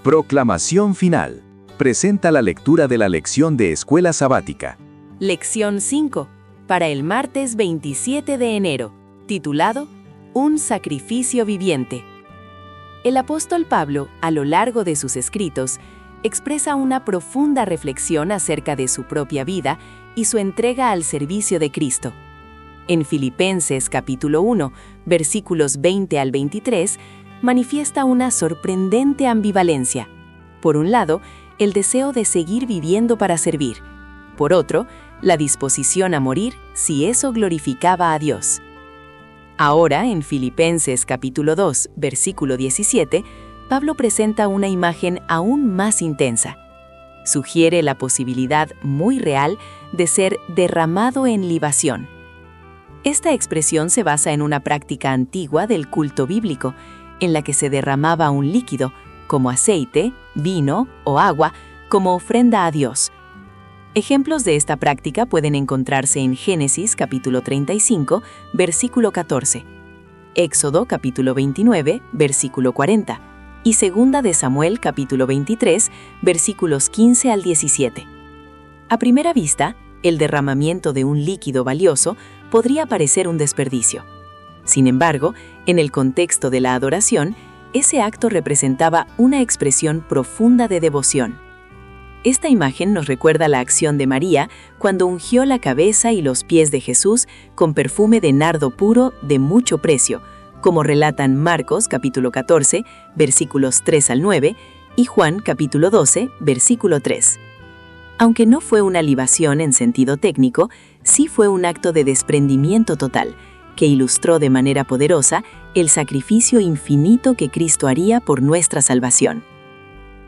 Proclamación final. Presenta la lectura de la lección de Escuela Sabática. Lección 5, para el martes 27 de enero, titulado Un sacrificio viviente. El apóstol Pablo, a lo largo de sus escritos, expresa una profunda reflexión acerca de su propia vida y su entrega al servicio de Cristo. En Filipenses capítulo 1, versículos 20 al 23, manifiesta una sorprendente ambivalencia. Por un lado, el deseo de seguir viviendo para servir. Por otro, la disposición a morir si eso glorificaba a Dios. Ahora, en Filipenses capítulo 2, versículo 17, Pablo presenta una imagen aún más intensa. Sugiere la posibilidad muy real de ser derramado en libación. Esta expresión se basa en una práctica antigua del culto bíblico, en la que se derramaba un líquido, como aceite, vino o agua, como ofrenda a Dios. Ejemplos de esta práctica pueden encontrarse en Génesis capítulo 35, versículo 14, Éxodo capítulo 29, versículo 40, y Segunda de Samuel capítulo 23, versículos 15 al 17. A primera vista, el derramamiento de un líquido valioso podría parecer un desperdicio. Sin embargo, en el contexto de la adoración, ese acto representaba una expresión profunda de devoción. Esta imagen nos recuerda la acción de María cuando ungió la cabeza y los pies de Jesús con perfume de nardo puro de mucho precio, como relatan Marcos capítulo 14, versículos 3 al 9, y Juan capítulo 12, versículo 3. Aunque no fue una libación en sentido técnico, sí fue un acto de desprendimiento total, que ilustró de manera poderosa el sacrificio infinito que Cristo haría por nuestra salvación.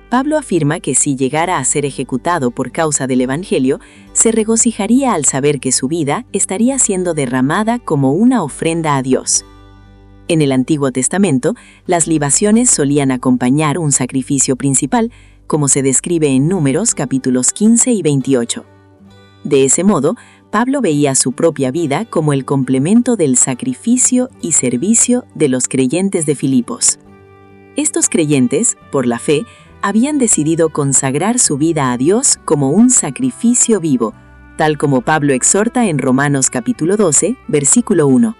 Pablo afirma que si llegara a ser ejecutado por causa del Evangelio, se regocijaría al saber que su vida estaría siendo derramada como una ofrenda a Dios. En el Antiguo Testamento, las libaciones solían acompañar un sacrificio principal, como se describe en Números capítulos 15 y 28. De ese modo, Pablo veía su propia vida como el complemento del sacrificio y servicio de los creyentes de Filipos. Estos creyentes, por la fe, habían decidido consagrar su vida a Dios como un sacrificio vivo, tal como Pablo exhorta en Romanos capítulo 12, versículo 1.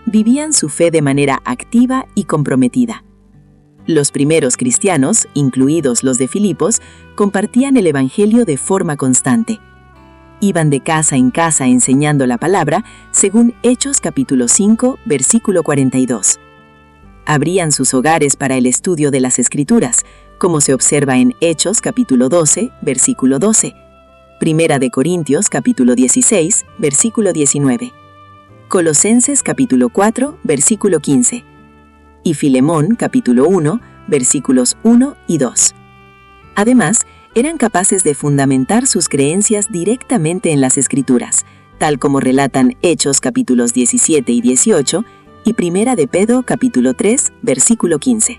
Vivían su fe de manera activa y comprometida. Los primeros cristianos, incluidos los de Filipos, compartían el Evangelio de forma constante. Iban de casa en casa enseñando la palabra, según Hechos capítulo 5, versículo 42. Abrían sus hogares para el estudio de las Escrituras, como se observa en Hechos capítulo 12, versículo 12, Primera de Corintios capítulo 16, versículo 19, Colosenses capítulo 4, versículo 15, y Filemón capítulo 1, versículos 1 y 2. Además, eran capaces de fundamentar sus creencias directamente en las Escrituras, tal como relatan Hechos capítulos 17 y 18 y Primera de Pedro capítulo 3, versículo 15.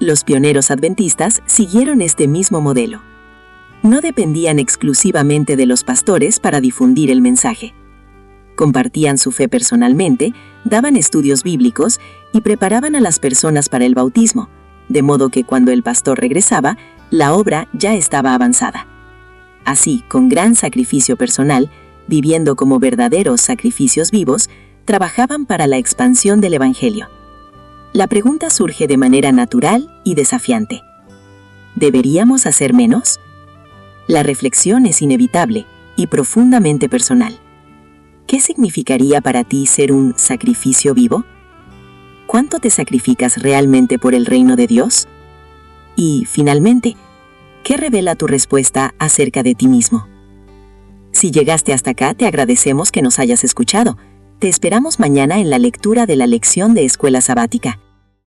Los pioneros adventistas siguieron este mismo modelo. No dependían exclusivamente de los pastores para difundir el mensaje. Compartían su fe personalmente, daban estudios bíblicos y preparaban a las personas para el bautismo, de modo que cuando el pastor regresaba, la obra ya estaba avanzada. Así, con gran sacrificio personal, viviendo como verdaderos sacrificios vivos, trabajaban para la expansión del Evangelio. La pregunta surge de manera natural y desafiante. ¿Deberíamos hacer menos? La reflexión es inevitable y profundamente personal. ¿Qué significaría para ti ser un sacrificio vivo? ¿Cuánto te sacrificas realmente por el reino de Dios? Y, finalmente, ¿qué revela tu respuesta acerca de ti mismo? Si llegaste hasta acá, te agradecemos que nos hayas escuchado. Te esperamos mañana en la lectura de la lección de Escuela Sabática.